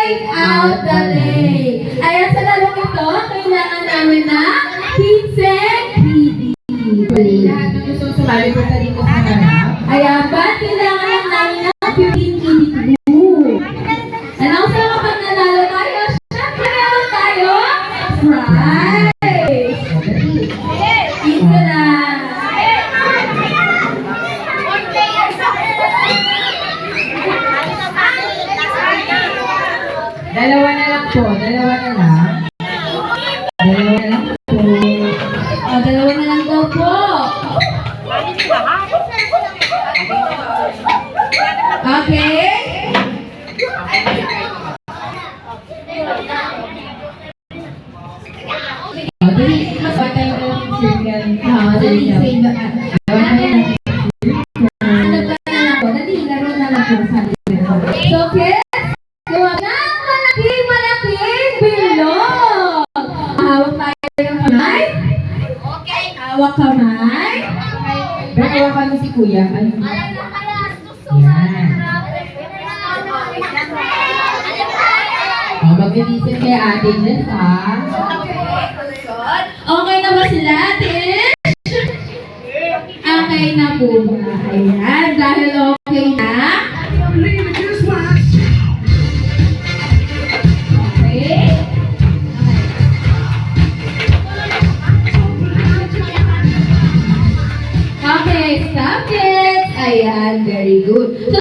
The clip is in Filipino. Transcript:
Find out the lay. Ayan, sa larong ito, kailangan namin na 15 KD. Lahat ng gusto sumali ko sa dito sa harap. Ayan ba? Kailangan lang namin na 15 KD. Ano sa kapag nanalo tayo? Siyempre meron tayo prize! Isa lang. Dalawa na lang po, dalawa na lang. Dalawa na lang po. O, dalawa na lang daw po. Okay? O, dali. Patay ko yung circle. Dali, save the cat. Dalawa na lang. Dali, laro na lang po sa atin. So, kids, gawa ng malaking bilog. Hawak tayo ng kamay. Hawak kamay. Nakawa ka mo si kuya. Ano? Yan. O, mag-inisip kay ate Jess, ha? Okay na ba sila, Tish? Okay na po ba? Ayan, dahil okay na. Okay. Okay, stop it. Ayan, very good. So,